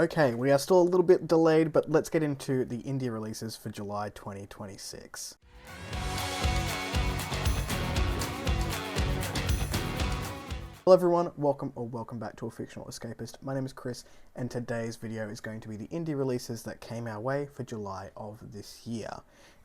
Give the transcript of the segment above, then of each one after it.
Okay, we are still a little bit delayed, but let's get into the indie releases for July 2026. Hello everyone, welcome back to A Fictional Escapist. My name is Kris, and today's video is going to be the indie releases that came our way for July of this year.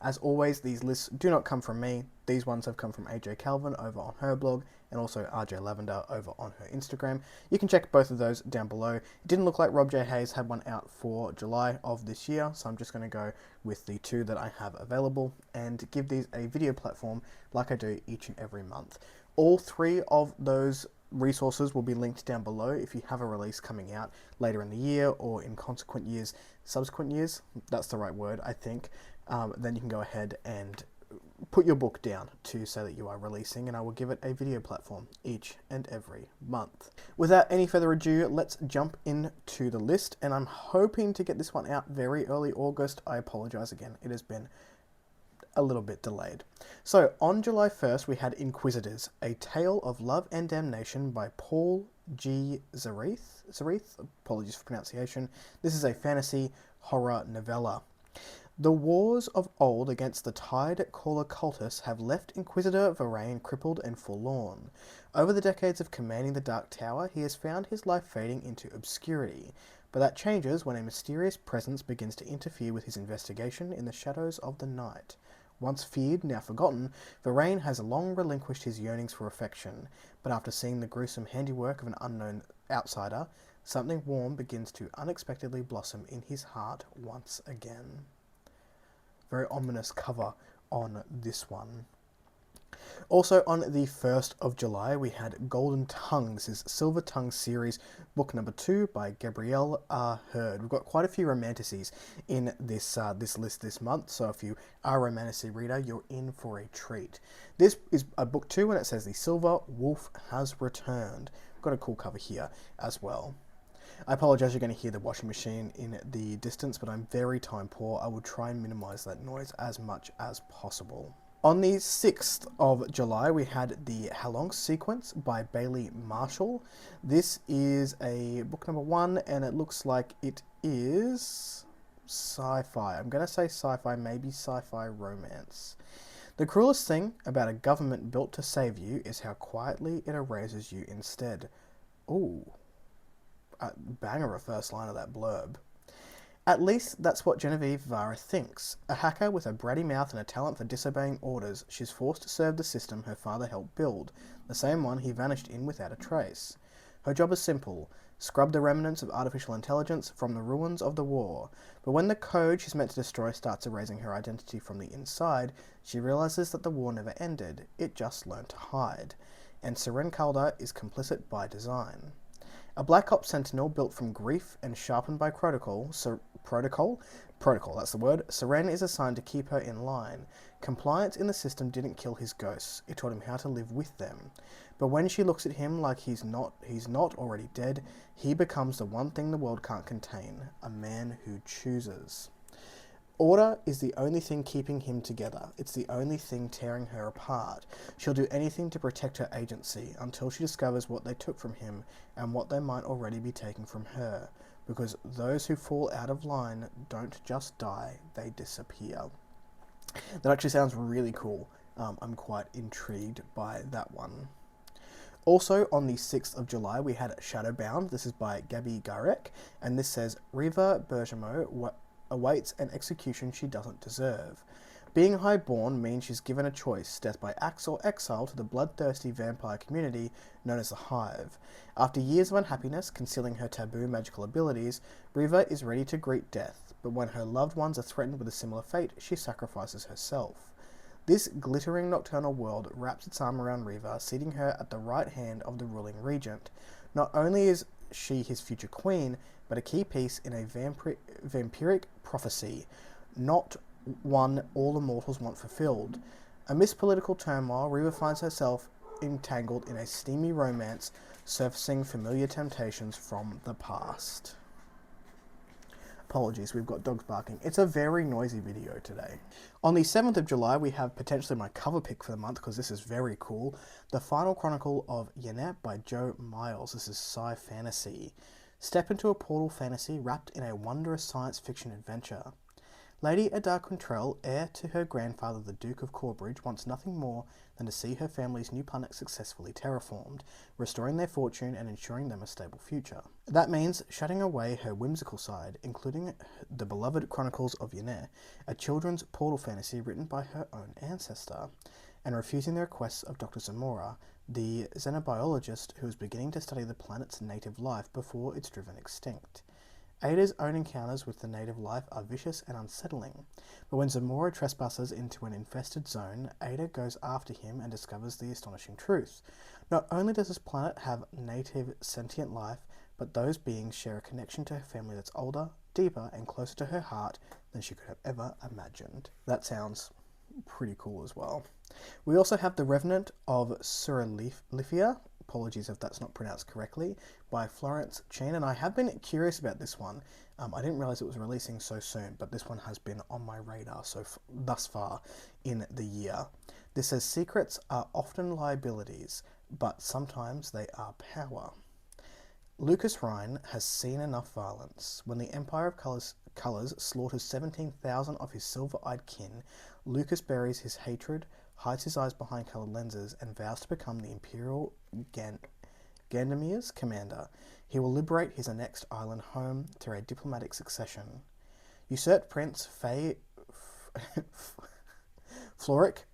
As always, these lists do not come from me. These ones have come from AJ Calvin over on her blog, and also RJ Lavender over on her Instagram. You can check both of those down below. It didn't look like Rob J. Hayes had one out for July of this year, so I'm just going to go with the two that I have available and give these a video platform like I do each and every month. All three of those resources will be linked down below if you have a release coming out later in the year or in subsequent years, that's the right word, I think. Then you can go ahead and put your book down to say that you are releasing, and I will give it a video platform each and every month. Without any further ado, let's jump into the list, and I'm hoping to get this one out very early August. I apologize again, it has been a little bit delayed. So on July 1st we had Inquisitors, A Tale of Love and Damnation by Paul G. Zareth, apologies for pronunciation. This is a fantasy horror novella. The wars of old against the Tide Caller cultists have left Inquisitor Varain crippled and forlorn. Over the decades of commanding the Dark Tower, he has found his life fading into obscurity. But that changes when a mysterious presence begins to interfere with his investigation in the shadows of the night. Once feared, now forgotten, Varain has long relinquished his yearnings for affection, but after seeing the gruesome handiwork of an unknown outsider, something warm begins to unexpectedly blossom in his heart once again. Very ominous cover on this one. Also on the 1st of July we had Golden Tongue. This is Silver Tongue series, book number 2 by Gabrielle R. Hurd. We've got quite a few romanticies in this list this month, so if you are a romantasy reader, you're in for a treat. This is a book 2 and it says The Silver Wolf Has Returned. We've got a cool cover here as well. I apologise, you're going to hear the washing machine in the distance, but I'm very time poor. I will try and minimise that noise as much as possible. On the 6th of July, we had the Halonyx Sequence by Bailey Marshall. This is a book number 1, and it looks like it is sci-fi. I'm going to say sci-fi, maybe sci-fi romance. The cruelest thing about a government built to save you is how quietly it erases you instead. Ooh, a banger of first line of that blurb. At least that's what Genevieve Vara thinks. A hacker with a bratty mouth and a talent for disobeying orders, she's forced to serve the system her father helped build, the same one he vanished in without a trace. Her job is simple: scrub the remnants of artificial intelligence from the ruins of the war. But when the code she's meant to destroy starts erasing her identity from the inside, she realizes that the war never ended, it just learned to hide. And Seren Calder is complicit by design. A Black Ops Sentinel built from grief and sharpened by Protocol, that's the word, Seren is assigned to keep her in line. Compliance in the system didn't kill his ghosts, it taught him how to live with them. But when she looks at him like he's not already dead, he becomes the one thing the world can't contain, a man who chooses. Order is the only thing keeping him together. It's the only thing tearing her apart. She'll do anything to protect her agency until she discovers what they took from him and what they might already be taking from her. Because those who fall out of line don't just die, they disappear. That actually sounds really cool. I'm quite intrigued by that one. Also on the 6th of July we had Shadowbound. This is by Gabby Garek, and this says Riva Bergamo awaits an execution she doesn't deserve. Being highborn means she's given a choice, death by axe or exile to the bloodthirsty vampire community known as the Hive. After years of unhappiness concealing her taboo magical abilities, Riva is ready to greet death, but when her loved ones are threatened with a similar fate, she sacrifices herself. This glittering nocturnal world wraps its arm around Riva, seating her at the right hand of the ruling regent. Not only is she his future queen, but a key piece in a vampiric prophecy, not one all the mortals want fulfilled. Amidst political turmoil, Riva finds herself entangled in a steamy romance, surfacing familiar temptations from the past. Apologies, we've got dogs barking. It's a very noisy video today. On the 7th of July, we have potentially my cover pick for the month, because this is very cool. The Final Chronicle of Yeneh by Joe Miles. This is sci-fantasy. Step into a portal fantasy wrapped in a wondrous science fiction adventure. Lady Ada Quintrell, heir to her grandfather the Duke of Corbridge, wants nothing more than to see her family's new planet successfully terraformed, restoring their fortune and ensuring them a stable future. That means shutting away her whimsical side, including the beloved Chronicles of Yeneh, a children's portal fantasy written by her own ancestor, and refusing the requests of Dr. Zamora, the xenobiologist who is beginning to study the planet's native life before it's driven extinct. Ada's own encounters with the native life are vicious and unsettling, but when Zamora trespasses into an infested zone, Ada goes after him and discovers the astonishing truth. Not only does this planet have native sentient life, but those beings share a connection to her family that's older, deeper, and closer to her heart than she could have ever imagined. That sounds pretty cool as well. We also have The Revenant of Sorolifia, apologies if that's not pronounced correctly, by Florence Chin, and I have been curious about this one. I didn't realize it was releasing so soon, but this one has been on my radar thus far in the year. This says, secrets are often liabilities, but sometimes they are power. Lucas Rhine has seen enough violence. When the Empire of Colors slaughters 17,000 of his silver-eyed kin, Lucas buries his hatred, hides his eyes behind coloured lenses, and vows to become the Imperial Gandamir's commander. He will liberate his annexed island home through a diplomatic succession. Usurped Prince Floric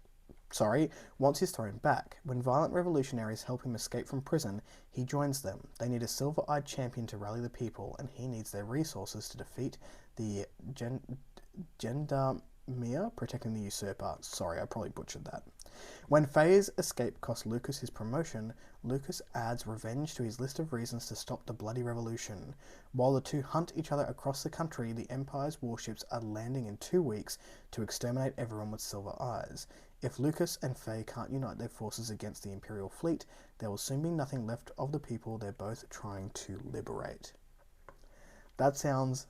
wants his throne back. When violent revolutionaries help him escape from prison, he joins them. They need a silver-eyed champion to rally the people, and he needs their resources to defeat the Gendarmere protecting the usurper. Sorry, I probably butchered that. When Faye's escape costs Lucas his promotion, Lucas adds revenge to his list of reasons to stop the bloody revolution. While the two hunt each other across the country, the Empire's warships are landing in 2 weeks to exterminate everyone with silver eyes. If Lucas and Faye can't unite their forces against the Imperial fleet, there will soon be nothing left of the people they're both trying to liberate. That sounds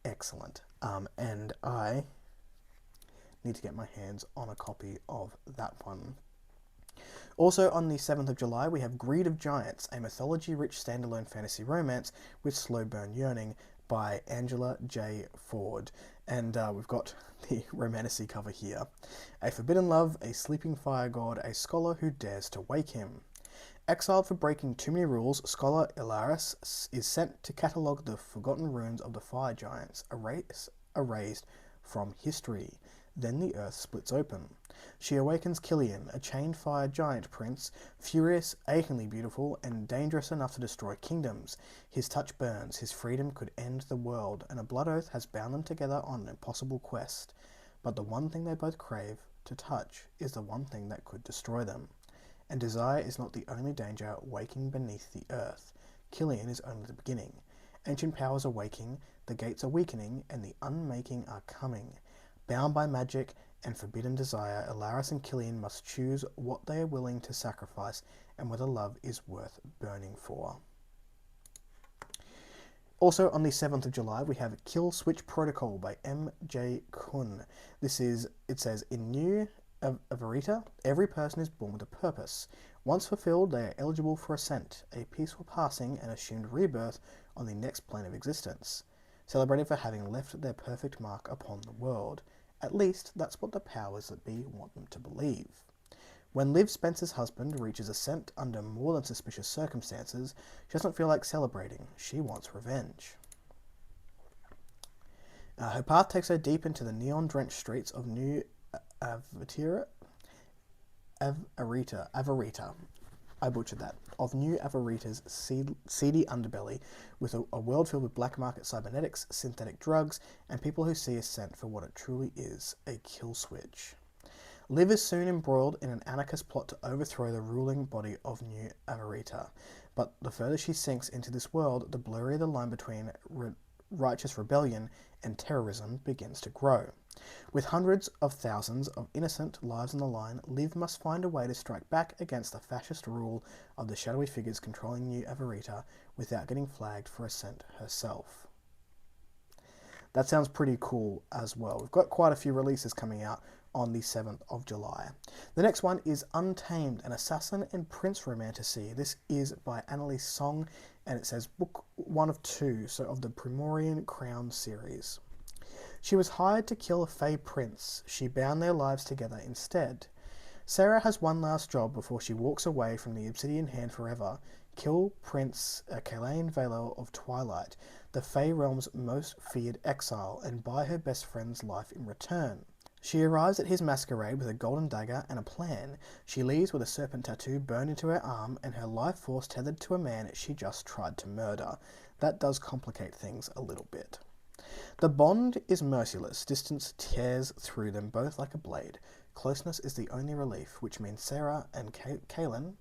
excellent, and I need to get my hands on a copy of that one. Also on the 7th of July, we have Greed of Giants, a mythology-rich standalone fantasy romance with slow burn yearning by Angela J. Ford. And we've got the romantasy cover here. A forbidden love, a sleeping fire god, a scholar who dares to wake him. Exiled for breaking too many rules, Scholar Ilaris is sent to catalogue the forgotten runes of the fire giants, erased from history. Then the earth splits open. She awakens Killian, a chained fire giant prince, furious, achingly beautiful, and dangerous enough to destroy kingdoms. His touch burns, his freedom could end the world, and a blood oath has bound them together on an impossible quest. But the one thing they both crave to touch is the one thing that could destroy them. And desire is not the only danger waking beneath the earth. Killian is only the beginning. Ancient powers are waking, the gates are weakening, and the unmaking are coming. Bound by magic and forbidden desire, Ilaris and Killian must choose what they are willing to sacrifice and whether love is worth burning for. Also on the 7th of July, we have Killswitch Protocol by M.J. Kun. It says, in New Avarita, every person is born with a purpose. Once fulfilled, they are eligible for ascent, a peaceful passing and assumed rebirth on the next plane of existence, celebrated for having left their perfect mark upon the world. At least, that's what the powers that be want them to believe. When Liv Spencer's husband reaches ascent under more than suspicious circumstances, she doesn't feel like celebrating. She wants revenge. Her path takes her deep into the neon-drenched streets of New Avarita. I butchered that. Of New Avarita's seedy underbelly, with a world filled with black market cybernetics, synthetic drugs, and people who see Ascent for what it truly is, a kill switch. Liv is soon embroiled in an anarchist plot to overthrow the ruling body of New Avarita, but the further she sinks into this world, the blurrier the line between righteous rebellion and terrorism begins to grow. With hundreds of thousands of innocent lives on the line, Liv must find a way to strike back against the fascist rule of the shadowy figures controlling New Avarita without getting flagged for Ascent herself. That sounds pretty cool as well. We've got quite a few releases coming out on the 7th of July. The next one is Untamed, an assassin and prince romantasy. This is by Annalise Song and it says book 1 of 2, so of the Primorian Crown series. She was hired to kill a Fey prince. She bound their lives together instead. Sarah has one last job before she walks away from the Obsidian Hand forever. Kill Prince Kalain Valor of Twilight, the Fey realm's most feared exile, and buy her best friend's life in return. She arrives at his masquerade with a golden dagger and a plan. She leaves with a serpent tattoo burned into her arm and her life force tethered to a man she just tried to murder. That does complicate things a little bit. The bond is merciless. Distance tears through them both like a blade. Closeness is the only relief, which means Sarah and Kaelin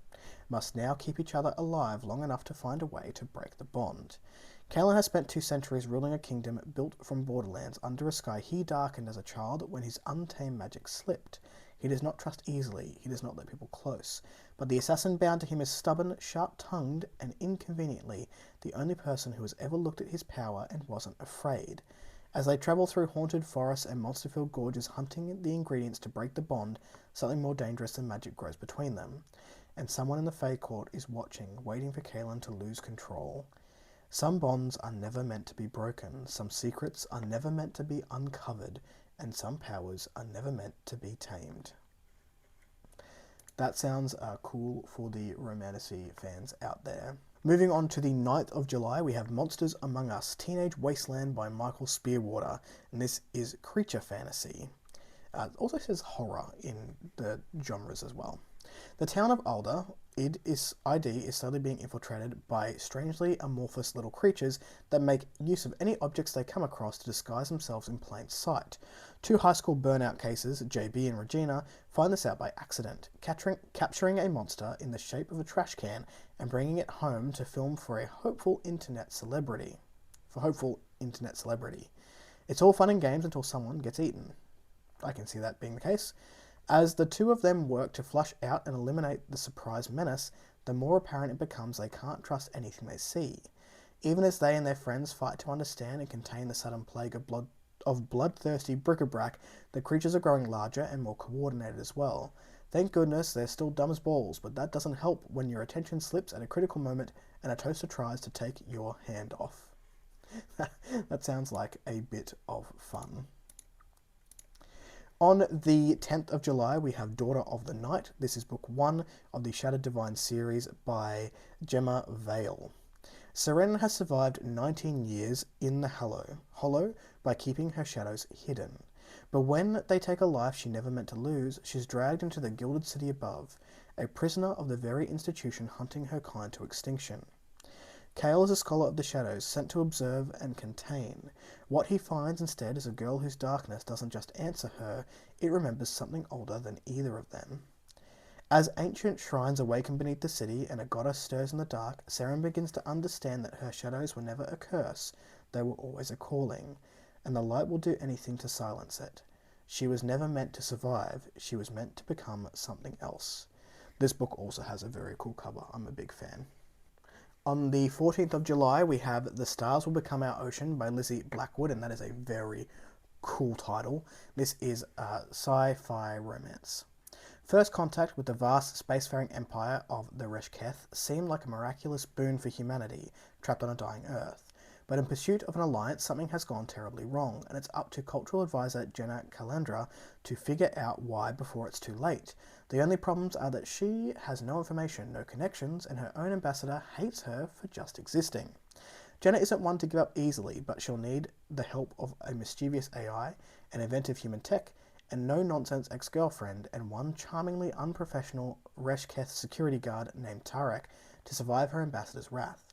must now keep each other alive long enough to find a way to break the bond. Kaelin has spent 2 centuries ruling a kingdom built from borderlands under a sky he darkened as a child when his untamed magic slipped. He does not trust easily, he does not let people close, but the assassin bound to him is stubborn, sharp-tongued, and inconveniently the only person who has ever looked at his power and wasn't afraid. As they travel through haunted forests and monster-filled gorges hunting the ingredients to break the bond, something more dangerous than magic grows between them. And someone in the Fey Court is watching, waiting for Kaelin to lose control. Some bonds are never meant to be broken, some secrets are never meant to be uncovered, and some powers are never meant to be tamed. That sounds cool for the Romantasy fans out there. Moving on to the 9th of July, we have Monsters Among Us, Teenage Wasteland by Michael Spearwater, and this is creature fantasy. It also says horror in the genres as well. The town of Alder, ID, is slowly being infiltrated by strangely amorphous little creatures that make use of any objects they come across to disguise themselves in plain sight. 2 high school burnout cases, JB and Regina, find this out by accident, capturing a monster in the shape of a trash can and bringing it home to film for a hopeful internet celebrity. It's all fun and games until someone gets eaten. I can see that being the case. As the 2 of them work to flush out and eliminate the surprise menace, the more apparent it becomes they can't trust anything they see. Even as they and their friends fight to understand and contain the sudden plague of bloodthirsty bric-a-brac, the creatures are growing larger and more coordinated as well. Thank goodness they're still dumb as balls, but that doesn't help when your attention slips at a critical moment and a toaster tries to take your hand off. That sounds like a bit of fun. On the 10th of July, we have Daughter of the Night. This is book 1 of the Shattered Divine series by Gemma Vale. Seren has survived 19 years in the Hollow by keeping her shadows hidden. But when they take a life she never meant to lose, she's dragged into the gilded city above, a prisoner of the very institution hunting her kind to extinction. Kale is a scholar of the shadows, sent to observe and contain. What he finds instead is a girl whose darkness doesn't just answer her, it remembers something older than either of them. As ancient shrines awaken beneath the city and a goddess stirs in the dark, Seren begins to understand that her shadows were never a curse, they were always a calling, and the light will do anything to silence it. She was never meant to survive, she was meant to become something else. This book also has a very cool cover, I'm a big fan. On the 14th of July, we have The Stars Will Become Our Ocean by Lizzie Blackwood, and that is a very cool title. This is a sci-fi romance. First contact with the vast spacefaring empire of the Reshketh seemed like a miraculous boon for humanity, trapped on a dying Earth. But in pursuit of an alliance, something has gone terribly wrong, and it's up to cultural advisor Jenna Calandra to figure out why before it's too late. The only problems are that she has no information, no connections, and her own ambassador hates her for just existing. Jenna isn't one to give up easily, but she'll need the help of a mischievous AI, an inventive human tech, and no-nonsense ex-girlfriend, and one charmingly unprofessional Reshketh security guard named Tarek to survive her ambassador's wrath.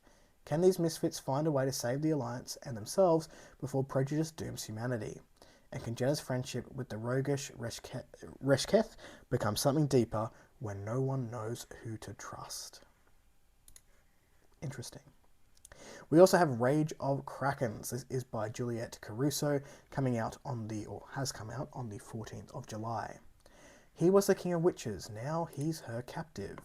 Can these misfits find a way to save the Alliance and themselves before prejudice dooms humanity? And can Jenna's friendship with the roguish Reshketh become something deeper when no one knows who to trust? Interesting. We also have Rage of Krakens. This is by Juliette Caruso, has come out on the 14th of July. He was the king of witches, now he's her captive.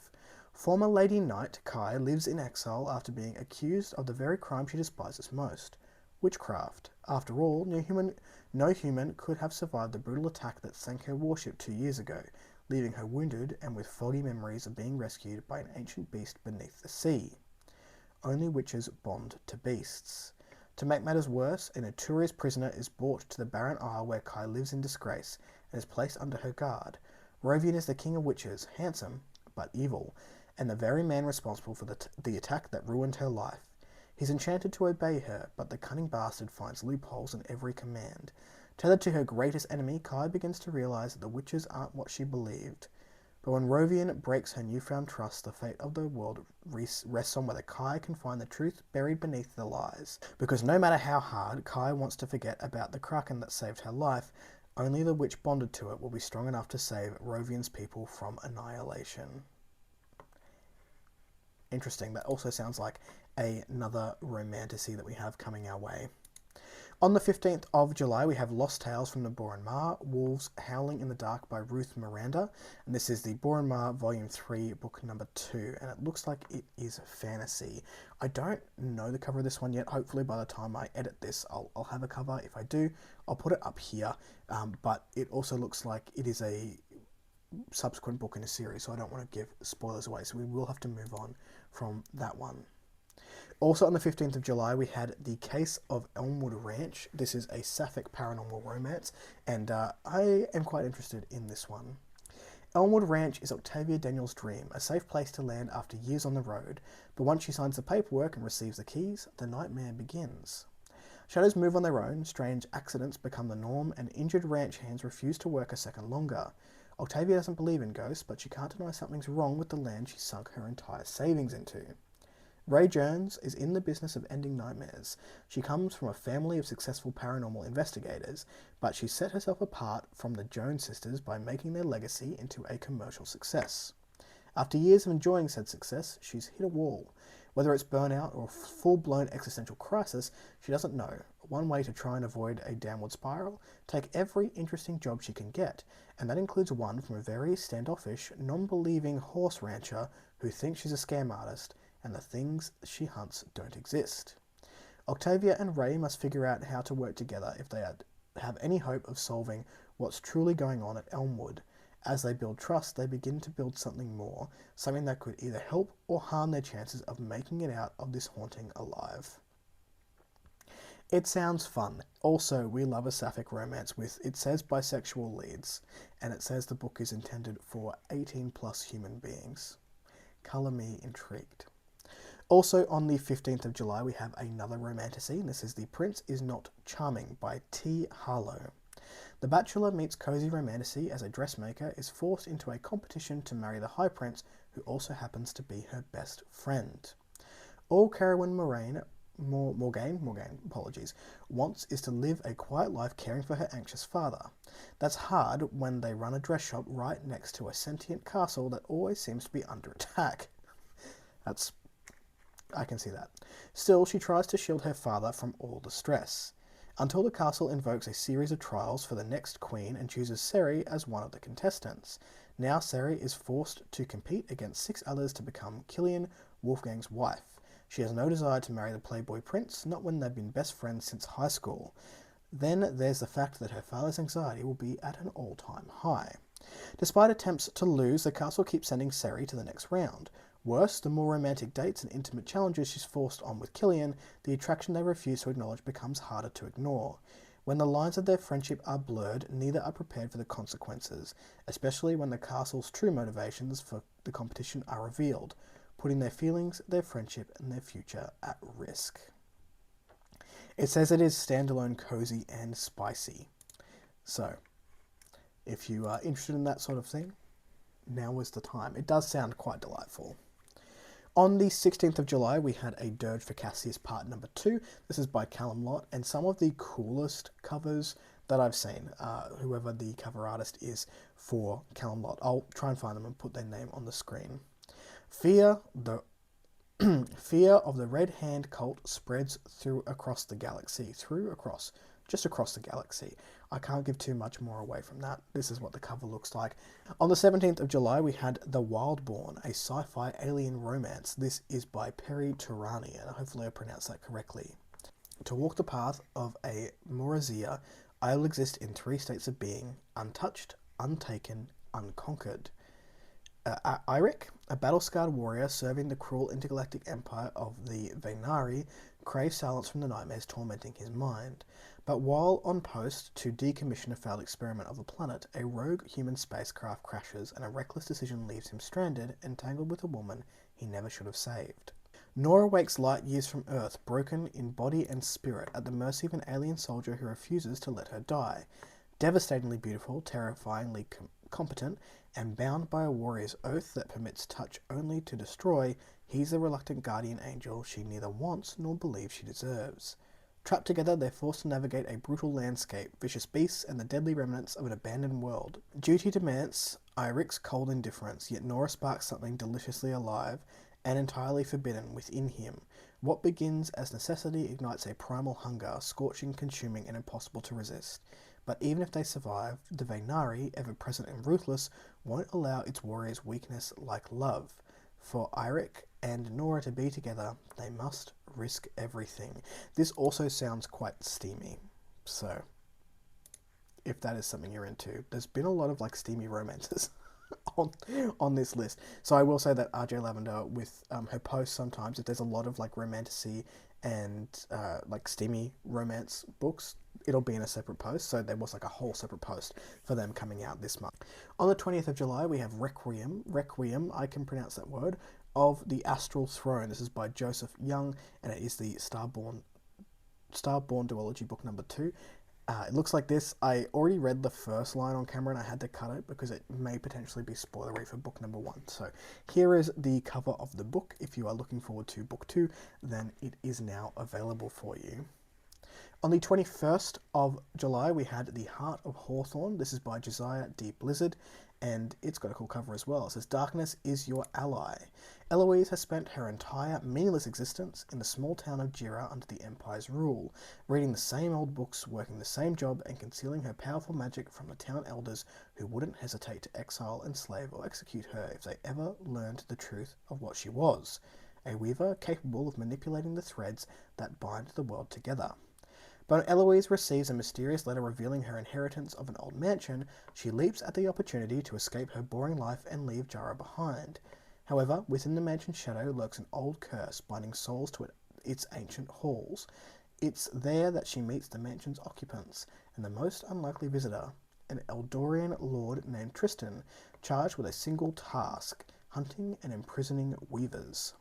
Former Lady Knight, Kai, lives in exile after being accused of the very crime she despises most, witchcraft. After all, no human could have survived the brutal attack that sank her warship 2 years ago, leaving her wounded and with foggy memories of being rescued by an ancient beast beneath the sea. only witches bond to beasts. To make matters worse, a notorious prisoner is brought to the barren isle where Kai lives in disgrace and is placed under her guard. Rovian is the king of witches, handsome but evil, and the very man responsible for the attack that ruined her life. He's enchanted to obey her, but the cunning bastard finds loopholes in every command. Tethered to her greatest enemy, Kai begins to realize that the witches aren't what she believed. But when Rovian breaks her newfound trust, the fate of the world rests on whether Kai can find the truth buried beneath the lies. Because no matter how hard Kai wants to forget about the Kraken that saved her life, only the witch bonded to it will be strong enough to save Rovian's people from annihilation. Interesting. That also sounds like another romantasy that we have coming our way. On the 15th of July, we have Lost Tales from the Boran Mar, Wolves Howling in the Dark by Ruth Miranda. And this is the Boran Mar Volume 3, Book number 2. And it looks like it is fantasy. I don't know the cover of this one yet. Hopefully by the time I edit this, I'll have a cover. If I do, I'll put it up here. But it also looks like it is a subsequent book in a series, so I don't want to give spoilers away. So we will have to move on from that one. Also on the 15th of July, we had The Case of Elmwood Ranch. This is a sapphic paranormal romance, and I am quite interested in this one. Elmwood Ranch is Octavia Daniels' dream, a safe place to land after years on the road, but once she signs the paperwork and receives the keys, the nightmare begins. Shadows move on their own, strange accidents become the norm, and injured ranch hands refuse to work a second longer. Octavia doesn't believe in ghosts, but she can't deny something's wrong with the land she sunk her entire savings into. Ray Jones is in the business of ending nightmares. She comes from a family of successful paranormal investigators, but she set herself apart from the Jones sisters by making their legacy into a commercial success. After years of enjoying said success, she's hit a wall. Whether it's burnout or a full-blown existential crisis, she doesn't know. One way to try and avoid a downward spiral, take every interesting job she can get, and that includes one from a very standoffish, non-believing horse rancher who thinks she's a scam artist, and the things she hunts don't exist. Octavia and Ray must figure out how to work together if they have any hope of solving what's truly going on at Elmwood. As they build trust, they begin to build something more, something that could either help or harm their chances of making it out of this haunting alive. It sounds fun. Also, we love a sapphic romance with, it says, bisexual leads, and it says the book is intended for 18 plus human beings. Colour me intrigued. Also on the 15th of July, we have another romantasy, and this is The Prince Is Not Charming by T. Harlow. The bachelor meets cozy romantasy as a dressmaker is forced into a competition to marry the High Prince, who also happens to be her best friend. All Carowyn Morgaine wants is to live a quiet life caring for her anxious father. That's hard when they run a dress shop right next to a sentient castle that always seems to be under attack. I can see that. Still, she tries to shield her father from all the stress, until the castle invokes a series of trials for the next queen and chooses Seri as one of the contestants. Now Seri is forced to compete against 6 others to become Killian, Wolfgang's wife. She has no desire to marry the playboy prince, not when they've been best friends since high school. Then there's the fact that her father's anxiety will be at an all-time high. Despite attempts to lose, the castle keeps sending Seri to the next round. Worse, the more romantic dates and intimate challenges she's forced on with Killian, the attraction they refuse to acknowledge becomes harder to ignore. When the lines of their friendship are blurred, neither are prepared for the consequences, especially when the castle's true motivations for the competition are revealed, putting their feelings, their friendship, and their future at risk. It says it is standalone, cozy, and spicy. So, if you are interested in that sort of thing, now is the time. It does sound quite delightful. On the 16th of July, we had a Dirge for Casius part number 2. This is by Callum Lott, and some of the coolest covers that I've seen, whoever the cover artist is for Callum Lott. I'll try and find them and put their name on the screen. Fear of the Red Hand cult spreads across the galaxy. Just across the galaxy. I can't give too much more away from that. This is what the cover looks like. On the 17th of July, we had The Wildborn, a sci-fi alien romance. This is by Perry Turani, and hopefully I pronounced that correctly. To walk the path of a Morazia, I will exist in 3 states of being: untouched, untaken, unconquered. Eirik, a battle-scarred warrior serving the cruel intergalactic empire of the Venari, craves silence from the nightmares tormenting his mind. But while on post to decommission a failed experiment of the planet, a rogue human spacecraft crashes and a reckless decision leaves him stranded, entangled with a woman he never should have saved. Nora wakes light years from Earth, broken in body and spirit, at the mercy of an alien soldier who refuses to let her die. Devastatingly beautiful, terrifyingly competent, and bound by a warrior's oath that permits touch only to destroy, he's the reluctant guardian angel she neither wants nor believes she deserves. Trapped together, they're forced to navigate a brutal landscape, vicious beasts, and the deadly remnants of an abandoned world. Duty demands Eirik's cold indifference, yet Nora sparks something deliciously alive and entirely forbidden within him. What begins as necessity ignites a primal hunger, scorching, consuming, and impossible to resist. But even if they survive, the Venari, ever present and ruthless, won't allow its warriors' weakness like love. For Eirik and Nora to be together, they must risk everything. This also sounds quite steamy, so if that is something you're into, there's been a lot of like steamy romances on this list. So I will say that RJ Lavender, with her posts, sometimes if there's a lot of like romantasy and like steamy romance books, it'll be in a separate post. So there was like a whole separate post for them coming out this month. On the 20th of July, we have Requiem, I can pronounce that word, of the Astral Throne. This is by Joseph Young, and it is the Starborn duology book number 2. It looks like this. I already read the first line on camera and I had to cut it because it may potentially be spoilery for book number 1. So here is the cover of the book. If you are looking forward to book 2, then it is now available for you. On the 21st of July, we had The Heart of Hawthorne. This is by Josiah D. Blizzard, and it's got a cool cover as well. It says, "Darkness is your ally." Eloise has spent her entire meaningless existence in the small town of Jira under the Empire's rule, reading the same old books, working the same job, and concealing her powerful magic from the town elders who wouldn't hesitate to exile, enslave, or execute her if they ever learned the truth of what she was. A weaver capable of manipulating the threads that bind the world together. But when Eloise receives a mysterious letter revealing her inheritance of an old mansion, she leaps at the opportunity to escape her boring life and leave Jara behind. However, within the mansion's shadow lurks an old curse binding souls to its ancient halls. It's there that she meets the mansion's occupants and the most unlikely visitor, an Eldorian lord named Tristan, charged with a single task: hunting and imprisoning weavers.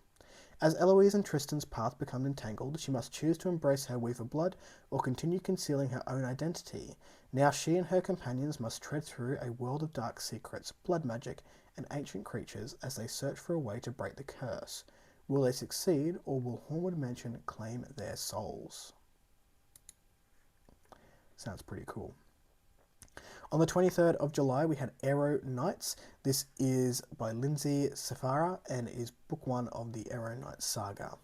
As Eloise and Tristan's path become entangled, she must choose to embrace her weaver blood or continue concealing her own identity. Now she and her companions must tread through a world of dark secrets, blood magic, and ancient creatures as they search for a way to break the curse. Will they succeed, or will Hornwood Mansion claim their souls? Sounds pretty cool. On the 23rd of July, we had Aero Knights. This is by Lindsay Safara and is book 1 of the Aero Knights saga.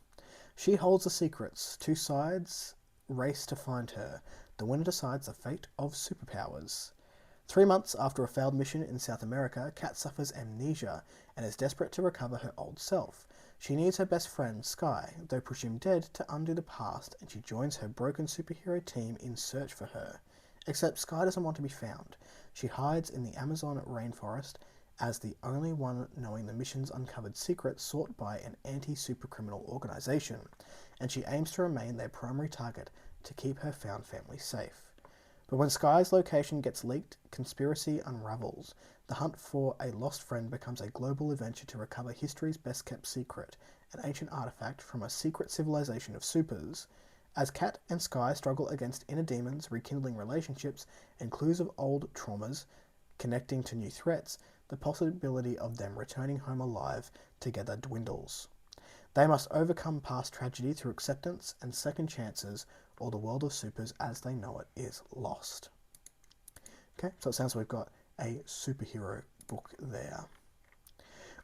She holds the secrets. Two sides race to find her. The winner decides the fate of superpowers. 3 months after a failed mission in South America, Kat suffers amnesia and is desperate to recover her old self. She needs her best friend, Sky, though presumed dead, to undo the past, and she joins her broken superhero team in search for her. Except Sky doesn't want to be found. She hides in the Amazon rainforest as the only one knowing the mission's uncovered secret sought by an anti-supercriminal organization, and she aims to remain their primary target to keep her found family safe. But when Sky's location gets leaked, conspiracy unravels. The hunt for a lost friend becomes a global adventure to recover history's best-kept secret, an ancient artifact from a secret civilization of supers. As Kat and Sky struggle against inner demons, rekindling relationships, and clues of old traumas connecting to new threats, the possibility of them returning home alive together dwindles. They must overcome past tragedy through acceptance and second chances, or the world of supers as they know it is lost. Okay, so it sounds like we've got a superhero book there.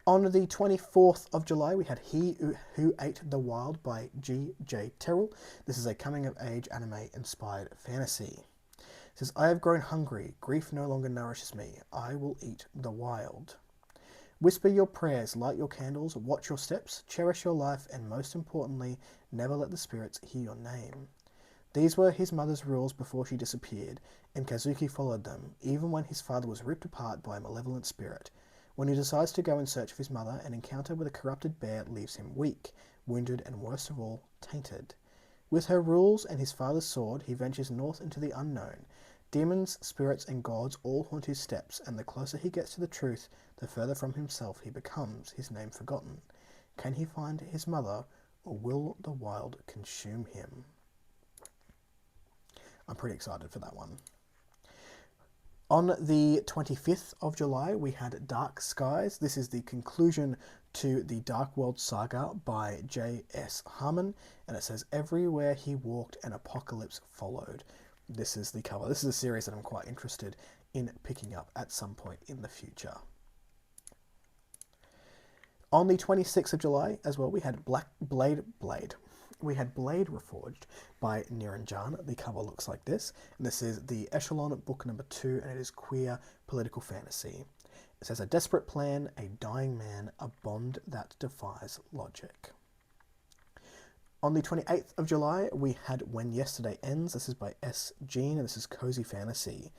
On the 24th of July, we had He Who Ate the Wild by G.J. Terrell. This is a coming-of-age anime-inspired fantasy. It says, "I have grown hungry. Grief no longer nourishes me. I will eat the wild. Whisper your prayers, light your candles, watch your steps, cherish your life, and most importantly, never let the spirits hear your name." These were his mother's rules before she disappeared, and Kazuki followed them, even when his father was ripped apart by a malevolent spirit. When he decides to go in search of his mother, an encounter with a corrupted bear leaves him weak, wounded, and worst of all, tainted. With her rules and his father's sword, he ventures north into the unknown. Demons, spirits, and gods all haunt his steps, and the closer he gets to the truth, the further from himself he becomes, his name forgotten. Can he find his mother, or will the wild consume him? I'm pretty excited for that one. On the 25th of July, we had Dark Skies. This is the conclusion to the Dark World saga by J.S. Harmon, and it says, everywhere he walked, an apocalypse followed. This is the cover. This is a series that I'm quite interested in picking up at some point in the future. On the 26th of July, as well, we had Blade Reforged by Niranjan. The cover looks like this, and this is the Echelon book number 2, and it is queer political fantasy. It says, a desperate plan, a dying man, a bond that defies logic. On the 28th of July, we had When Yesterday Ends. This is by S. Jean, and this is cozy fantasy.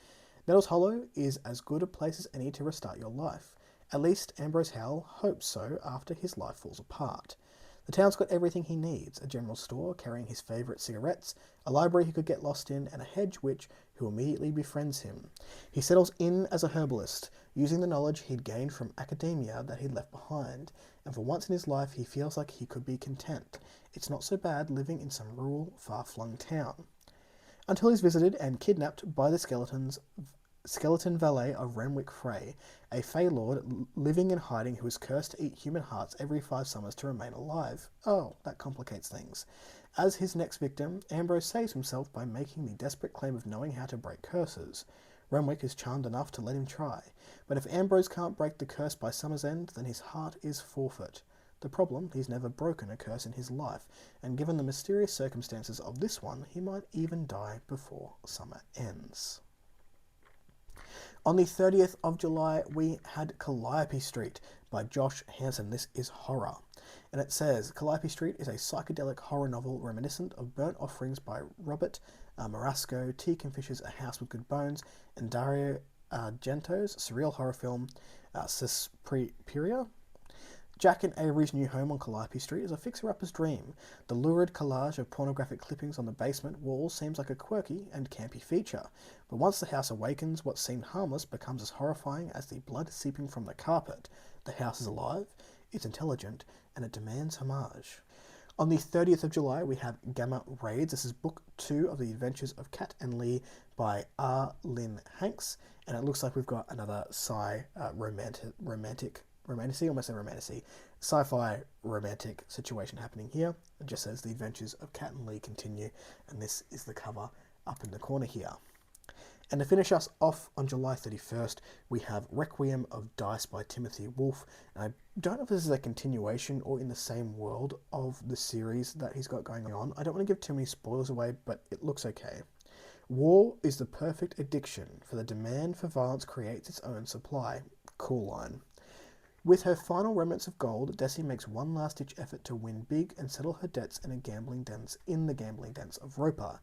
Nettles Hollow is as good a place as any to restart your life. At least Ambrose Howell hopes so after his life falls apart. The town's got everything he needs, a general store carrying his favourite cigarettes, a library he could get lost in, and a hedge witch who immediately befriends him. He settles in as a herbalist, using the knowledge he'd gained from academia that he'd left behind, and for once in his life he feels like he could be content. It's not so bad living in some rural, far-flung town. Until he's visited and kidnapped by the skeleton valet of Renwick Frey, a Fey Lord living and hiding who is cursed to eat human hearts every 5 summers to remain alive. Oh, that complicates things. As his next victim, Ambrose saves himself by making the desperate claim of knowing how to break curses. Renwick is charmed enough to let him try, but if Ambrose can't break the curse by summer's end, then his heart is forfeit. The problem, he's never broken a curse in his life, and given the mysterious circumstances of this one, he might even die before summer ends. On the 30th of July, we had Calliope Street by Josh Hansen. This is horror. And it says, Calliope Street is a psychedelic horror novel reminiscent of Burnt Offerings by Robert Marasco, T. Kingfisher's A House with Good Bones, and Dario Argento's surreal horror film Suspiria. Jack and Avery's new home on Calliope Street is a fixer-upper's dream. The lurid collage of pornographic clippings on the basement wall seems like a quirky and campy feature, but once the house awakens, what seemed harmless becomes as horrifying as the blood seeping from the carpet. The house is alive, it's intelligent, and it demands homage. On the 30th of July, we have Gamma Raids. This is book 2 of the Adventures of Kat and Lee by R. Lynn Hanks, and it looks like we've got another sci-fi romantic situation happening here. It just says the adventures of Kat and Lee continue, and this is the cover up in the corner here. And to finish us off on July 31st, we have Requiem of Dice by Timothy Wolfe. And I don't know if this is a continuation or in the same world of the series that he's got going on. I don't want to give too many spoilers away, but it looks okay. War is the perfect addiction, for the demand for violence creates its own supply. Cool line. With her final remnants of gold, Desi makes one last-ditch effort to win big and settle her debts in the gambling dens of Roper.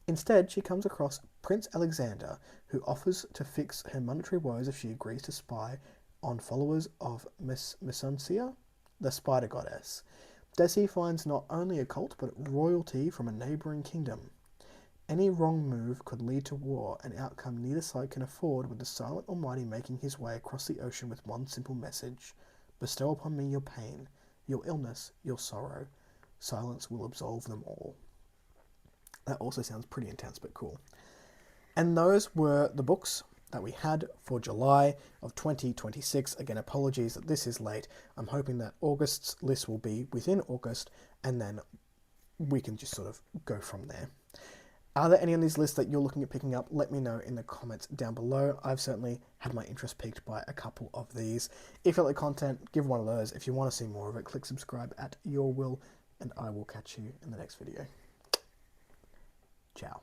Instead, she comes across Prince Alexander, who offers to fix her monetary woes if she agrees to spy on followers of Misunsia, the spider goddess. Desi finds not only a cult, but royalty from a neighbouring kingdom. Any wrong move could lead to war, an outcome neither side can afford, with the silent Almighty making his way across the ocean with one simple message: bestow upon me your pain, your illness, your sorrow. Silence will absolve them all. That also sounds pretty intense, but cool. And those were the books that we had for July of 2026. Again, apologies that this is late. I'm hoping that August's list will be within August, and then we can just sort of go from there. Are there any on these lists that you're looking at picking up? Let me know in the comments down below. I've certainly had my interest piqued by a couple of these. If you like the content, give one of those. If you want to see more of it, click subscribe at your will, and I will catch you in the next video. Ciao.